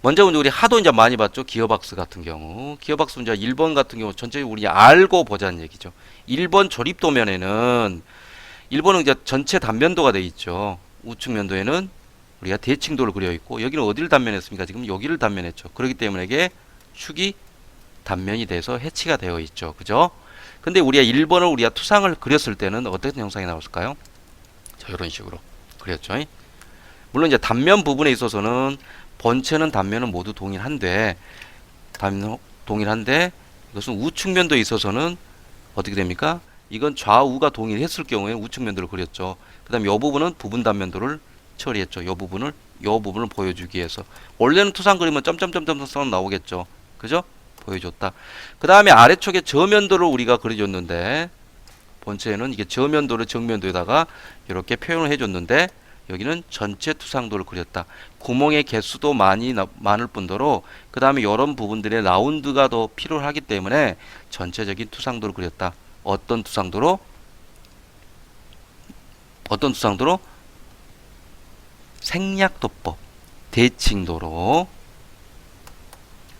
먼저 우리 하도 이제 많이 봤죠. 기어박스 같은 경우. 기어박스 문제 1번 같은 경우 전체적으로 우리 알고 보자는 얘기죠. 1번 조립 도면에는 1번은 이제 전체 단면도가 돼 있죠. 우측 면도에는 우리가 대칭도를 그려 있고 여기는 어디를 단면했습니까? 지금 여기를 단면했죠. 그렇기 때문에 이게 축이 단면이 돼서 해치가 되어 있죠. 그죠? 근데 우리가 1번을 우리가 투상을 그렸을 때는 어떤 형상이 나왔을까요? 자, 이런 식으로 그렸죠. 물론 이제 단면 부분에 있어서는 본체는 단면은 모두 동일한데 동일한데 이것은 우측면도에 있어서는 어떻게 됩니까? 이건 좌우가 동일했을 경우에는 우측면도를 그렸죠. 그 다음에 이 부분은 부분 단면도를 처리했죠. 이 부분을 보여주기 위해서. 원래는 투상 그리면 점점점점 나오겠죠. 그죠? 보여줬다. 그 다음에 아래쪽에 저면도를 우리가 그려줬는데 본체에는 이게 저면도를 정면도에다가 이렇게 표현을 해줬는데 여기는 전체 투상도를 그렸다. 구멍의 개수도 많을 뿐더러 그 다음에 이런 부분들의 라운드가 더 필요하기 때문에 전체적인 투상도를 그렸다. 어떤 투상도로? 어떤 투상도로? 생략도법 대칭도로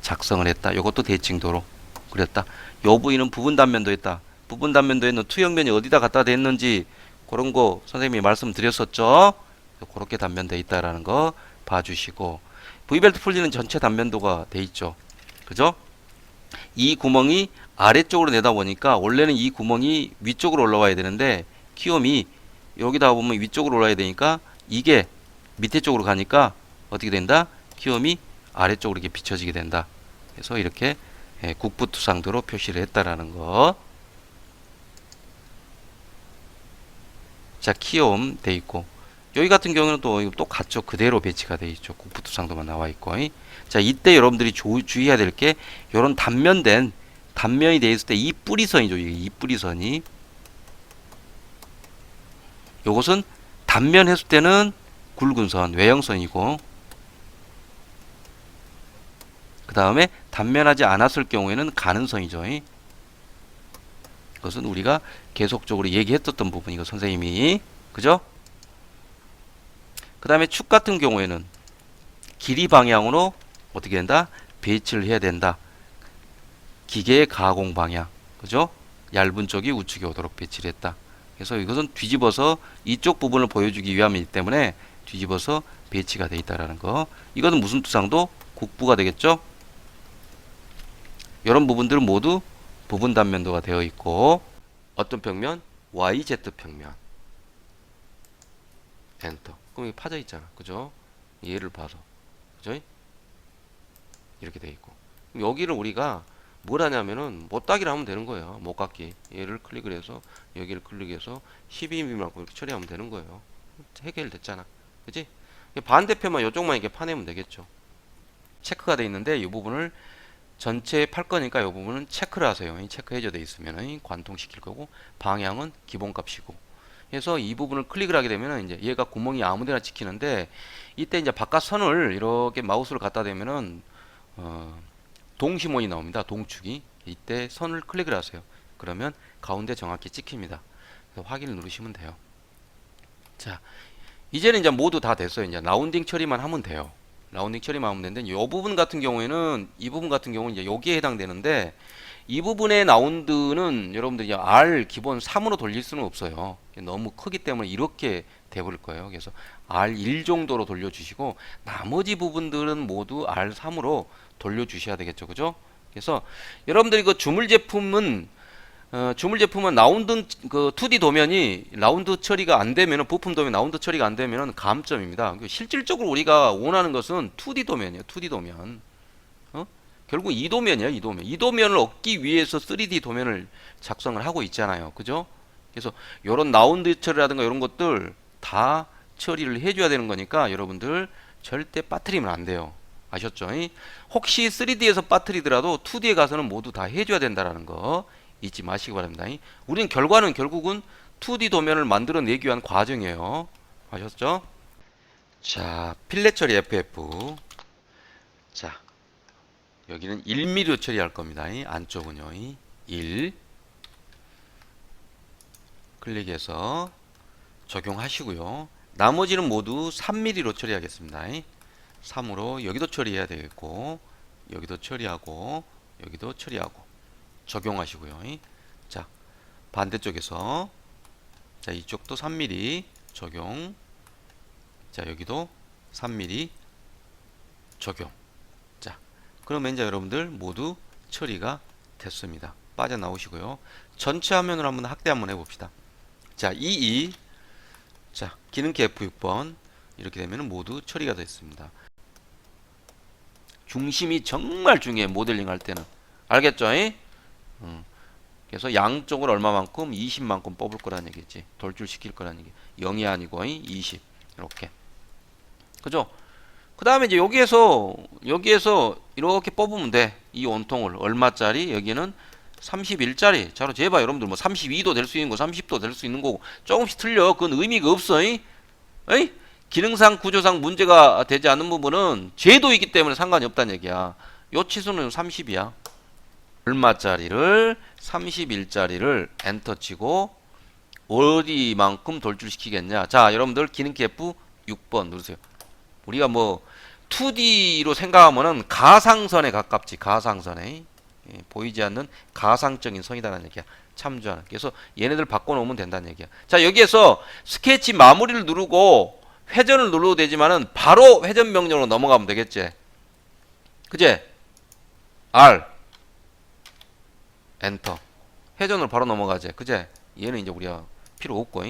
작성을 했다. 이것도 대칭도로 그렸다. 요 부위는 부분 단면도 있다. 부분 단면도에는 투영면이 어디다 갖다 댔는지 그런 거 선생님이 말씀드렸었죠. 그렇게 단면돼 있다라는 거 봐주시고 V벨트 풀리는 전체 단면도가 돼 있죠. 그죠? 이 구멍이 아래쪽으로 내다 보니까 원래는 이 구멍이 위쪽으로 올라와야 되는데 키움이 여기다 보면 위쪽으로 올라야 되니까 이게 밑에 쪽으로 가니까 어떻게 된다? 키움이 아래쪽으로 이렇게 비춰지게 된다. 그래서 이렇게 국부투상도로 표시를 했다라는 거. 자, 키움 돼 있고 여기 같은 경우는 또 똑같죠. 그대로 배치가 돼 있죠. 국부투상도만 나와 있고. 자, 이때 여러분들이 주의해야 될 게 이런 단면이 돼 있을 때 이 뿌리선이죠. 이 뿌리선이 요것은 단면 했을 때는 굵은 선, 외형선이고 그 다음에 단면하지 않았을 경우에는 가는 선이죠. 이것은 우리가 계속적으로 얘기했었던 부분이고 선생님이 그죠? 그 다음에 축 같은 경우에는 길이 방향으로 어떻게 된다? 배치를 해야 된다. 기계의 가공 방향 그죠? 얇은 쪽이 우측에 오도록 배치를 했다. 그래서 이것은 뒤집어서 이쪽 부분을 보여주기 위함이기 때문에 뒤집어서 배치가 되어 있다는 거. 이것은 무슨 투상도? 국부가 되겠죠? 이런 부분들은 모두 부분 단면도가 되어 있고 어떤 평면? YZ 평면. 엔터. 그럼 이게 파져 있잖아. 그죠? 얘를 봐서. 그죠? 이렇게 되어 있고. 그럼 여기를 우리가 뭘 하냐면은 못따기를 하면 되는 거예요. 못깎기. 얘를 클릭을 해서 여기를 클릭해서 12mm만 이렇게 처리하면 되는 거예요. 해결됐잖아. 그지? 반대편만 이쪽만 이렇게 파내면 되겠죠. 체크가 되어 있는데 이 부분을 전체 팔 거니까 이 부분은 체크를 하세요. 체크해져 돼 있으면 관통시킬 거고 방향은 기본값이고. 그래서 이 부분을 클릭을 하게 되면 이제 얘가 구멍이 아무데나 찍히는데 이때 이제 바깥 선을 이렇게 마우스를 갖다 대면은 동시몬이 나옵니다. 동축이. 이때 선을 클릭을 하세요. 그러면 가운데 정확히 찍힙니다. 그래서 확인을 누르시면 돼요. 자, 이제는 이제 모두 다 됐어요. 이제 라운딩 처리만 하면 돼요. 라운딩 처리만 하면 되는데 이 부분 같은 경우에는 이 부분 같은 경우는 이제 여기에 해당되는데 이 부분의 라운드는 여러분들이 R 기본 3으로 돌릴 수는 없어요. 너무 크기 때문에 이렇게 돼버릴 거예요. 그래서 R1 정도로 돌려주시고 나머지 부분들은 모두 R3으로 돌려주셔야 되겠죠. 그죠? 그래서 여러분들이 그 주물 제품은 라운드 그 2D 도면이 라운드 처리가 안 되면은 부품 도면 라운드 처리가 안 되면은 감점입니다. 실질적으로 우리가 원하는 것은 2D 도면이에요. 2D 도면. 결국 이 도면이야, 이 도면. 이 도면을 얻기 위해서 3D 도면을 작성을 하고 있잖아요. 그죠? 그래서 이런 라운드 처리라든가 이런 것들 다 처리를 해줘야 되는 거니까 여러분들 절대 빠뜨리면 안 돼요. 아셨죠? 혹시 3D에서 빠뜨리더라도 2D에 가서는 모두 다 해줘야 된다는 거 잊지 마시기 바랍니다. 우리는 결국은 2D 도면을 만들어내기 위한 과정이에요. 아셨죠? 자, 필렛 처리 FF. 자, 여기는 1mm로 처리할 겁니다. 안쪽은요. 1 클릭해서 적용하시고요. 나머지는 모두 3mm로 처리하겠습니다. 3으로 여기도 처리해야 되겠고, 여기도 처리하고, 여기도 처리하고 적용하시고요. 자, 반대쪽에서 자, 이쪽도 3mm 적용. 자, 여기도 3mm 적용. 자, 그러면 이제 여러분들 모두 처리가 됐습니다. 빠져나오시고요. 전체 화면으로 한번 확대 한번 해봅시다. 자, 22. 자, 기능키 F6번. 이렇게 되면 모두 처리가 됐습니다. 중심이 정말 중요해, 모델링 할 때는. 알겠죠? 그래서 양쪽을 얼마만큼? 20만큼 뽑을 거라는 얘기지. 돌출시킬 거라는 얘기. 0이 아니고 20. 이렇게. 그죠? 그 다음에 이제 여기에서 이렇게 뽑으면 돼. 이 원통을. 얼마짜리? 여기는 31짜리. 자로 재봐. 여러분들 뭐 32도 될 수 있는 거, 30도 될 수 있는 거고. 조금씩 틀려. 그건 의미가 없어. 기능상, 구조상 문제가 되지 않는 부분은 제도이기 때문에 상관이 없다는 얘기야. 요 치수는 30이야. 얼마짜리를 31짜리를 엔터 치고 어디만큼 돌출시키겠냐. 자, 여러분들 기능키 F6번 누르세요. 우리가 뭐 2D로 생각하면은 가상선에 가깝지. 가상선에. 보이지 않는 가상적인 선이다라는 얘기야. 참조하는. 그래서 얘네들 바꿔놓으면 된다는 얘기야. 자, 여기에서 스케치 마무리를 누르고 회전을 눌러도 되지만은 바로 회전 명령으로 넘어가면 되겠지. 그제? R 엔터. 회전으로 바로 넘어가지. 그제? 얘는 이제 우리가 필요 없고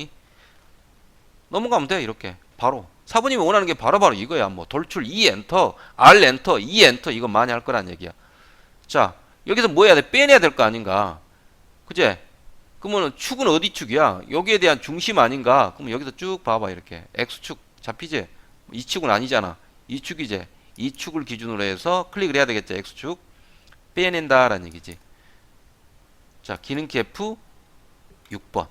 넘어가면 돼. 이렇게 바로. 사부님이 원하는 게 바로바로 이거야. 뭐 돌출 2 엔터, R 엔터, 2 엔터 이거 많이 할 거란 얘기야. 자, 여기서 뭐 해야 돼? 빼내야 될 거 아닌가? 그제? 그러면 축은 어디 축이야? 여기에 대한 중심 아닌가? 그럼 여기서 쭉 봐봐. 이렇게 X축 잡히지? 이 축은 아니잖아. 이 축이지. 이 축을 기준으로 해서 클릭을 해야 되겠지. X축 빼낸다 라는 얘기지. 자, 기능키 F6번.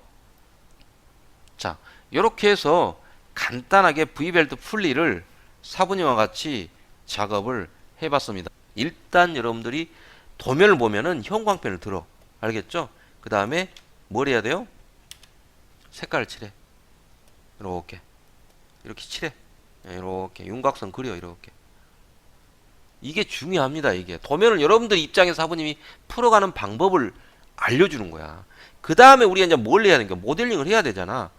자, 요렇게 해서 간단하게 V벨트 분리를 사부님과 같이 작업을 해봤습니다. 일단 여러분들이 도면을 보면은 형광펜을 들어. 알겠죠? 그 다음에 뭘 해야 돼요? 색깔을 칠해. 이렇게. 이렇게 칠해. 이렇게. 윤곽선 그려. 이렇게. 이게 중요합니다. 이게. 도면을 여러분들 입장에서 사부님이 풀어가는 방법을 알려주는 거야. 그 다음에 우리가 이제 뭘 해야 되는가? 모델링을 해야 되잖아.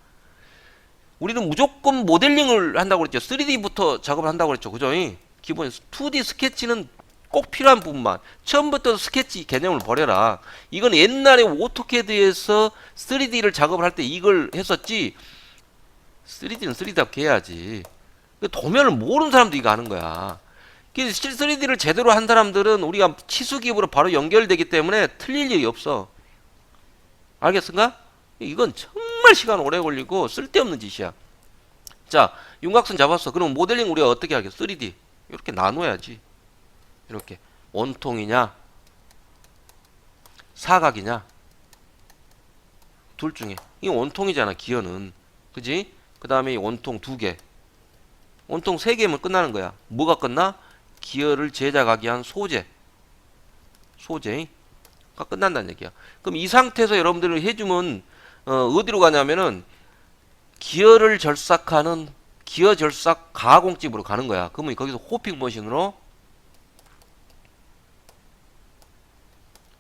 우리는 무조건 모델링을 한다고 그랬죠. 3D부터 작업을 한다고 그랬죠. 그죠? 기본 2D 스케치는 꼭 필요한 부분만. 처음부터 스케치 개념을 버려라. 이건 옛날에 오토캐드에서 3D를 작업을 할 때 이걸 했었지. 3D는 3D답게 해야지. 도면을 모르는 사람도 이거 하는 거야. 3D를 제대로 한 사람들은 우리가 치수기업으로 바로 연결되기 때문에 틀릴 일이 없어. 알겠습니까? 이건 정말 시간 오래 걸리고 쓸데없는 짓이야. 자, 윤곽선 잡았어. 그럼 모델링 우리가 어떻게 하겠어? 3D. 이렇게 나눠야지. 이렇게. 원통이냐? 사각이냐? 둘 중에. 이게 원통이잖아, 기어는. 그지? 그 다음에 원통 2개. 원통 3개면 끝나는 거야. 뭐가 끝나? 기어를 제작하기 위한 소재. 소재가 끝난다는 얘기야. 그럼 이 상태에서 여러분들을 해주면 어디로 가냐면은 기어를 절삭하는 기어 절삭 가공집으로 가는 거야. 그러면 거기서 호핑 머신으로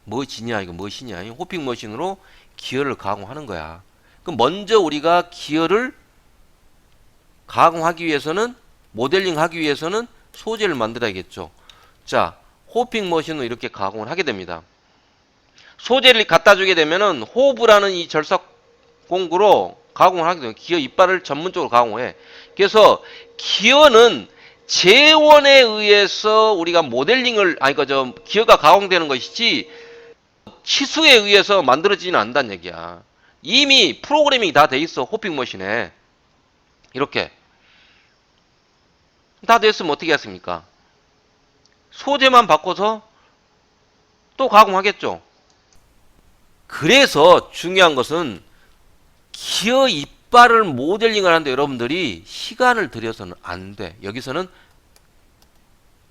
뭐지냐 이거 뭐시냐 호핑 머신으로 기어를 가공하는 거야. 그럼 먼저 우리가 기어를 가공하기 위해서는 모델링 하기 위해서는 소재를 만들어야겠죠. 자, 호핑 머신으로 이렇게 가공을 하게 됩니다. 소재를 갖다 주게 되면은 호브라는 이 절삭 공구로 가공을 하게 돼요. 기어 이빨을 전문적으로 가공해. 그래서 기어는 재원에 의해서 우리가 모델링을 기어가 가공되는 것이지 치수에 의해서 만들어지지는 않는다는 얘기야. 이미 프로그래밍이 다 돼 있어. 호핑 머신에. 이렇게 다 됐으면 어떻게 했습니까? 소재만 바꿔서 또 가공하겠죠. 그래서 중요한 것은 기어 이빨을 모델링을 하는데 여러분들이 시간을 들여서는 안 돼. 여기서는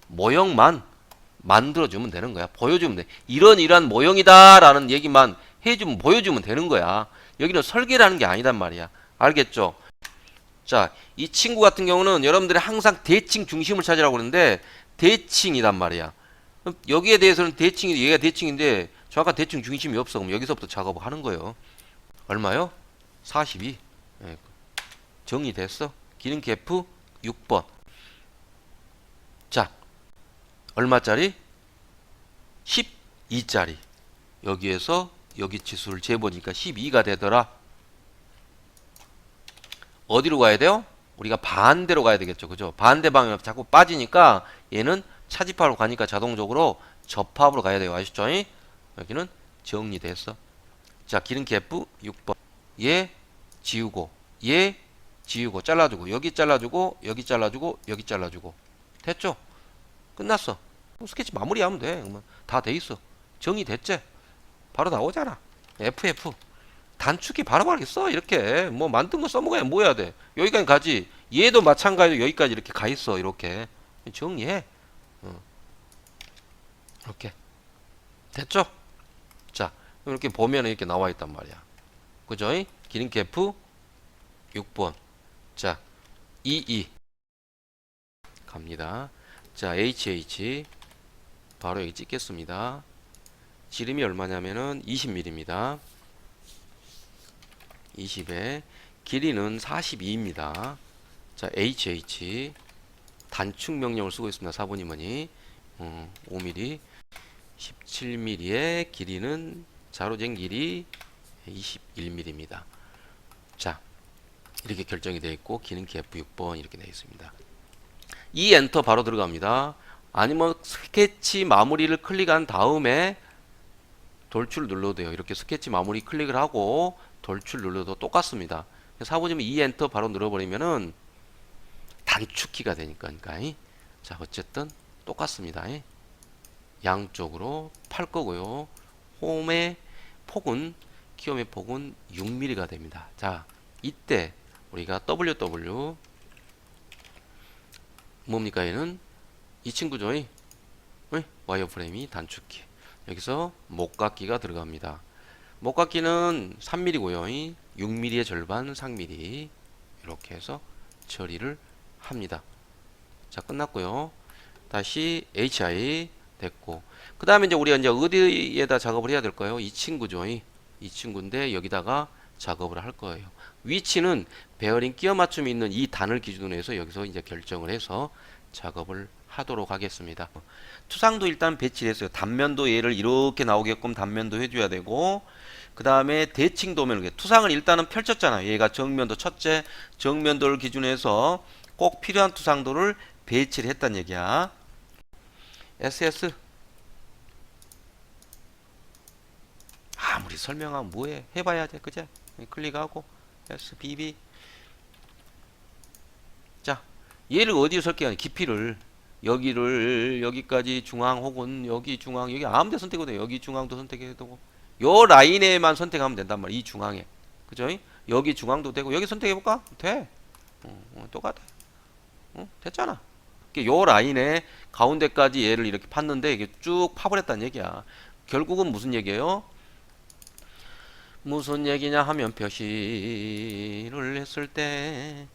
모형만 만들어주면 되는 거야. 보여주면 돼. 이러한 모형이다 라는 얘기만 해주면 보여주면 되는 거야. 여기는 설계라는 게 아니단 말이야. 알겠죠? 자, 이 친구 같은 경우는 여러분들이 항상 대칭 중심을 찾으라고 그러는데 대칭이란 말이야. 그럼 여기에 대해서는 대칭이 얘가 대칭인데 정확한 대칭 중심이 없어. 그럼 여기서부터 작업을 하는 거예요. 얼마요? 42. 예, 정리됐어. 기름기 F 6번. 자, 얼마짜리? 12짜리. 여기에서 여기 치수를 재보니까 12가 되더라. 어디로 가야 돼요? 우리가 반대로 가야 되겠죠. 그죠? 반대 방향으로 자꾸 빠지니까 얘는 차집합으로 가니까 자동적으로 접합으로 가야 돼요. 아시죠? 여기는 정리됐어. 자, 기름기 F 6번. 얘 지우고, 얘 지우고, 잘라주고, 여기 잘라주고, 여기 잘라주고, 여기 잘라주고. 됐죠? 끝났어. 스케치 마무리하면 돼. 그러면 다 돼 있어. 정리됐지? 바로 나오잖아. FF. 단축키 바로바로 써. 이렇게 뭐 만든 거 써먹어야 뭐 해야 돼. 여기까지 가지. 얘도 마찬가지로 여기까지 이렇게 가 있어. 이렇게 정리해. 이렇게 됐죠? 자, 이렇게 보면 이렇게 나와 있단 말이야. 그죠? 기름기 F 6번. 자, 22 갑니다. 자, HH 바로 여기 찍겠습니다. 지름이 얼마냐면은 20mm입니다. 20에 길이는 42입니다. 자, HH 단축 명령을 쓰고 있습니다. 사부님은이 5mm 17mm의 길이는 자로쟁 길이 21mm입니다. 자, 이렇게 결정이 되어 있고 기능키 F6번 이렇게 되어 있습니다. 이 엔터 바로 들어갑니다. 아니면 스케치 마무리를 클릭한 다음에 돌출 눌러도 돼요. 이렇게 스케치 마무리 클릭을 하고 돌출 눌러도 똑같습니다. 사보시면 이 엔터 바로 눌러버리면은 단축키가 되니까. 자, 어쨌든 똑같습니다. 양쪽으로 팔 거고요. 홈의 폭은 키움의 폭은 6mm가 됩니다. 자, 이때 우리가 WW 뭡니까? 얘는 이 친구죠. 와이어프레임이 단축키. 여기서 목각기가 들어갑니다. 목각기는 3mm고요. 6mm의 절반 3mm 이렇게 해서 처리를 합니다. 자, 끝났고요. 다시 HI 됐고, 그 다음에 이제 우리가 이제 어디에다 작업을 해야 될까요? 이 친구죠. 이 친구인데 여기다가 작업을 할 거예요. 위치는 베어링 끼워 맞춤이 있는 이 단을 기준으로 해서 여기서 이제 결정을 해서 작업을 하도록 하겠습니다. 투상도 일단 배치를 했어요. 단면도 얘를 이렇게 나오게끔 단면도 해줘야 되고, 그 다음에 대칭 도면을, 투상을 일단은 펼쳤잖아요. 얘가 정면도 첫째, 정면도를 기준해서 꼭 필요한 투상도를 배치를 했단 얘기야. SS 아무리 설명하면 뭐해, 해봐야 돼. 그제? 클릭하고 SBB. 자, 얘를 어디에 설계하냐? 깊이를 여기를 여기까지 중앙 혹은 여기 중앙, 여기 아무 데 선택해도 돼. 여기 중앙도 선택해도 되고, 요 라인에만 선택하면 된단 말이야. 이 중앙에. 그죠? 여기 중앙도 되고, 여기 선택해볼까? 돼. 똑같아. 됐잖아. 요 라인에 가운데까지 얘를 이렇게 팠는데 이게 쭉 파버렸다는 얘기야. 결국은 무슨 얘기예요? 무슨 얘기냐 하면 표시를 했을 때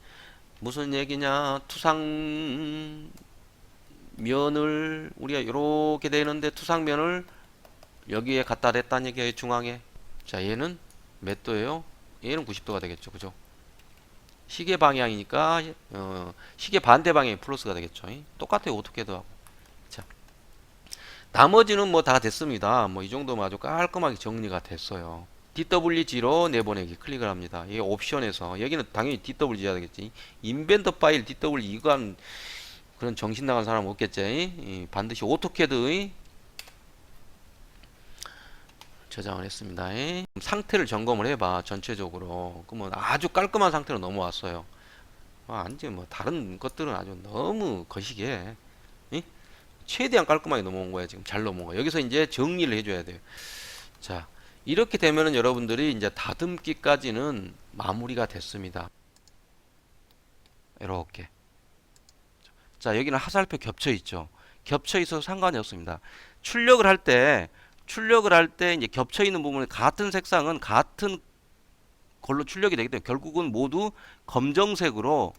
무슨 얘기냐, 투상 면을 우리가 이렇게 되는데 투상면을 여기에 갖다 댔다는 얘기예요. 중앙에. 자, 얘는 몇 도예요? 얘는 90도가 되겠죠. 그죠? 시계 방향이니까 시계 반대 방향이 플러스가 되겠죠. 똑같아요. 어떻게도 하고. 자, 나머지는 뭐 다 됐습니다. 뭐 이 정도면 아주 깔끔하게 정리가 됐어요. DWG로 내보내기 클릭을 합니다. 이 옵션에서 여기는 당연히 DWG가 되겠지. 인벤더 파일 DWG 이건 그런 정신 나간 사람 없겠지. 반드시 오토캐드의 저장을 했습니다. 상태를 점검을 해봐. 전체적으로. 그러면 아주 깔끔한 상태로 넘어왔어요. 아니지 뭐 다른 것들은 아주 너무 거시기해. 최대한 깔끔하게 넘어온 거야. 지금 잘 넘어온 거야. 여기서 이제 정리를 해줘야 돼요. 자, 이렇게 되면은 여러분들이 이제 다듬기까지는 마무리가 됐습니다. 이렇게. 자, 여기는 하살표 겹쳐 있죠. 겹쳐 있어서 상관이 없습니다. 출력을 할 때 이제 겹쳐 있는 부분에 같은 색상은 같은 걸로 출력이 되기 때문에 결국은 모두 검정색으로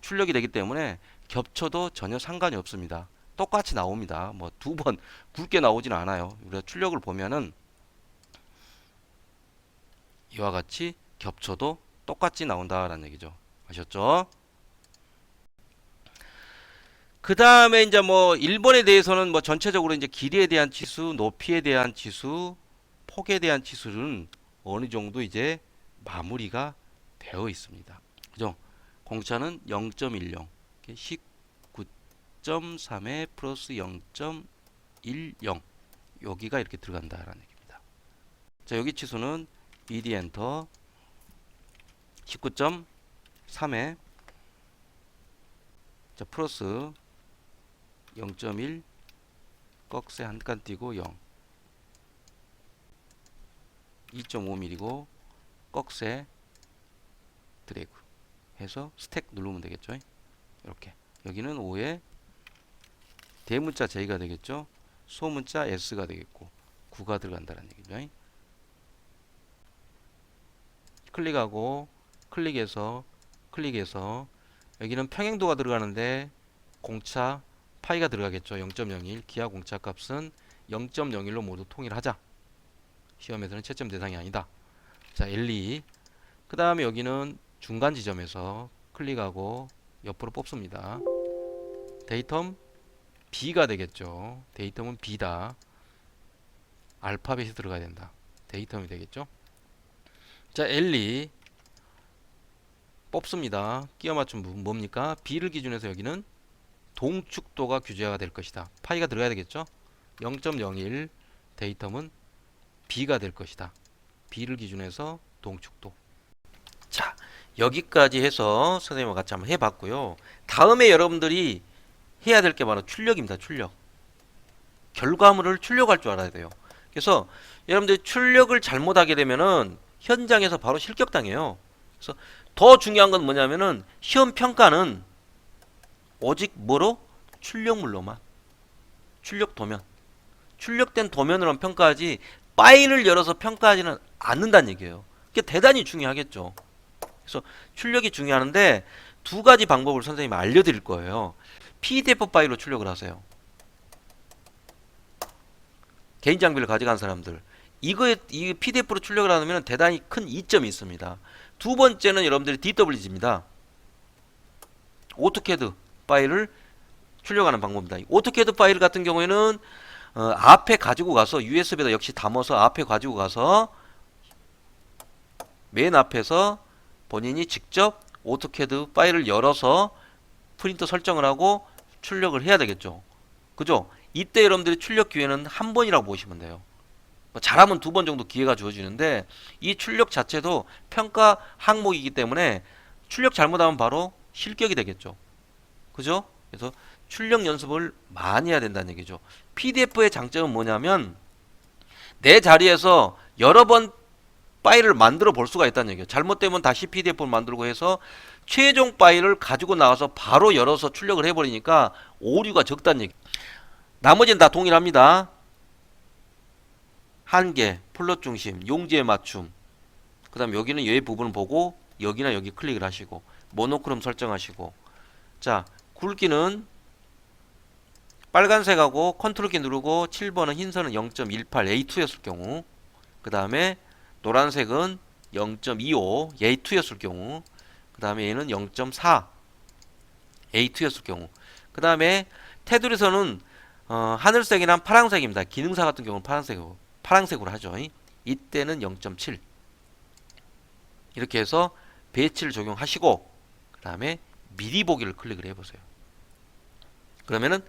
출력이 되기 때문에 겹쳐도 전혀 상관이 없습니다. 똑같이 나옵니다. 뭐 두 번 굵게 나오지는 않아요. 우리가 출력을 보면은 이와 같이 겹쳐도 똑같이 나온다라는 얘기죠. 아셨죠? 그 다음에 이제 뭐 1번에 대해서는 뭐 전체적으로 이제 길이에 대한 치수, 높이에 대한 치수, 폭에 대한 치수는 어느 정도 이제 마무리가 되어 있습니다. 그죠? 공차는 0.10, 19.3에 플러스 0.10 여기가 이렇게 들어간다라는 얘기입니다. 자, 여기 치수는 ED 엔터 19.3에 자, 플러스 0.1 꺽쇠 한 칸 띄고 0 2.5mm고 꺽쇠 드래그 해서 스택 누르면 되겠죠. 이렇게 여기는 5에 대문자 J가 되겠죠. 소문자 S가 되겠고 9가 들어간다는 얘기죠. 클릭하고 클릭해서 여기는 평행도가 들어가는데 공차 파이가 들어가겠죠. 0.01 기하 공차 값은 0.01로 모두 통일하자. 시험에서는 채점 대상이 아니다. 자, L2 그 다음에 여기는 중간 지점에서 클릭하고 옆으로 뽑습니다. 데이텀 B가 되겠죠. 데이텀은 B다. 알파벳이 들어가야 된다. 데이텀이 되겠죠. 자, L2 뽑습니다. 끼워 맞춤 뭡니까? B를 기준해서 여기는 동축도가 규제가 될 것이다. 파이가 들어가야 되겠죠. 0.01 데이텀은 B가 될 것이다. B를 기준해서 동축도. 자, 여기까지 해서 선생님과 같이 한번 해봤고요. 다음에 여러분들이 해야 될 게 바로 출력입니다. 출력. 결과물을 출력할 줄 알아야 돼요. 그래서 여러분들이 출력을 잘못하게 되면은 현장에서 바로 실격당해요. 그래서 더 중요한 건 뭐냐면은 시험 평가는 오직 뭐로? 출력물로만. 출력 도면. 출력된 도면으로만 평가하지 파일을 열어서 평가하지는 않는다는 얘기예요. 그게 대단히 중요하겠죠. 그래서 출력이 중요한데 두 가지 방법을 선생님이 알려드릴 거예요. PDF 파일로 출력을 하세요. 개인 장비를 가져간 사람들. 이 PDF로 출력을 하면 대단히 큰 이점이 있습니다. 두 번째는 여러분들이 DWG입니다. 오토캐드 파일을 출력하는 방법입니다. 오토캐드 파일 같은 경우에는 앞에 가지고 가서 USB에다 역시 담아서 앞에 가지고 가서 맨 앞에서 본인이 직접 오토캐드 파일을 열어서 프린터 설정을 하고 출력을 해야 되겠죠. 그죠? 이때 여러분들이 출력 기회는 한 번이라고 보시면 돼요. 잘하면 두 번 정도 기회가 주어지는데 이 출력 자체도 평가 항목이기 때문에 출력 잘못하면 바로 실격이 되겠죠. 그죠? 그래서 출력 연습을 많이 해야 된다는 얘기죠. PDF의 장점은 뭐냐면 내 자리에서 여러 번 파일을 만들어 볼 수가 있다는 얘기예요. 잘못되면 다시 PDF를 만들고 해서 최종 파일을 가지고 나와서 바로 열어서 출력을 해버리니까 오류가 적다는 얘기. 나머지는 다 동일합니다. 한계, 플롯 중심, 용지에 맞춤. 그 다음 여기는 이 부분을 보고 여기나 여기 클릭을 하시고 모노크롬 설정하시고. 자, 굵기는 빨간색하고 컨트롤 키 누르고 7번은 흰선은 0.18 A2였을 경우, 그 다음에 노란색은 0.25 A2였을 경우, 그 다음에 얘는 0.4 A2였을 경우, 그 다음에 테두리선은 하늘색이나 파란색입니다. 기능사 같은 경우는 파란색으로 하죠. 이때는 0.7 이렇게 해서 배치를 적용하시고 그 다음에 미리 보기를 클릭을 해보세요. 그러면은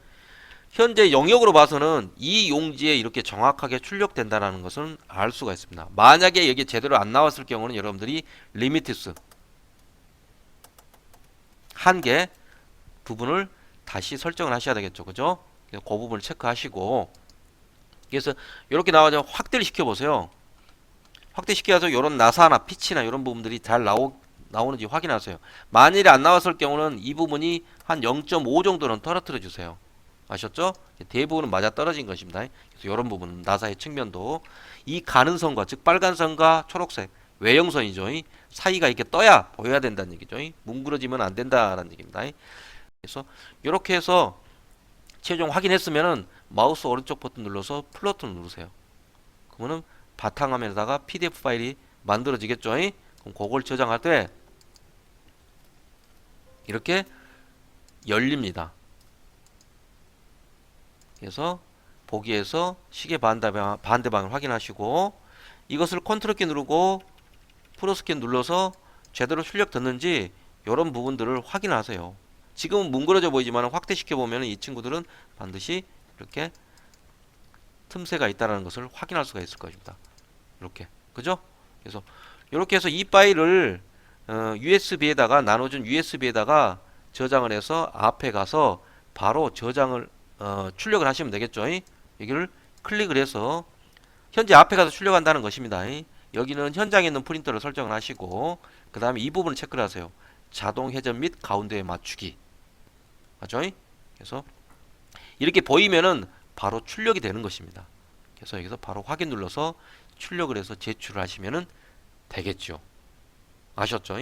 현재 영역으로 봐서는 이 용지에 이렇게 정확하게 출력된다는 것은 알 수가 있습니다. 만약에 여기 제대로 안 나왔을 경우는 여러분들이 리미티스 한계 부분을 다시 설정을 하셔야 되겠죠. 그죠? 그 부분을 체크하시고, 그래서 이렇게 나와서 확대를 시켜보세요. 확대시켜서 이런 나사나 피치나 이런 부분들이 잘 나오는지 확인하세요. 만일에 안 나왔을 경우는 이 부분이 한 0.5 정도는 떨어뜨려 주세요. 아셨죠? 대부분은 맞아 떨어진 것입니다. 그래서 이런 부분 나사의 측면도 이 가는 선과 즉 빨간 선과 초록색 외형선이죠. 사이가 이렇게 떠야 보여야 된다는 얘기죠. 뭉그러지면 안 된다라는 얘기입니다. 그래서 이렇게 해서 최종 확인했으면은 마우스 오른쪽 버튼 눌러서 플러트를 누르세요. 그러면은 바탕화면에다가 PDF 파일이 만들어지겠죠. 그럼 그걸 저장할 때 이렇게 열립니다. 그래서 보기에서 시계 반대방을 확인하시고 이것을 컨트롤 키 누르고 플러스 키 눌러서 제대로 출력됐는지 이런 부분들을 확인하세요. 지금은 뭉그러져 보이지만 확대시켜 보면 이 친구들은 반드시 이렇게 틈새가 있다는 것을 확인할 수가 있을 것입니다. 이렇게 그죠? 그래서 이렇게 해서 이 파일을 USB에다가 나눠준 USB에다가 저장을 해서 앞에 가서 바로 저장을 출력을 하시면 되겠죠. 여기를 클릭을 해서 현재 앞에 가서 출력한다는 것입니다. 여기는 현장에 있는 프린터를 설정을 하시고 그 다음에 이 부분을 체크를 하세요. 자동 회전 및 가운데에 맞추기 맞죠? 그래서 이렇게 보이면은 바로 출력이 되는 것입니다. 그래서 여기서 바로 확인 눌러서 출력을 해서 제출을 하시면은 되겠죠. 아셨죠?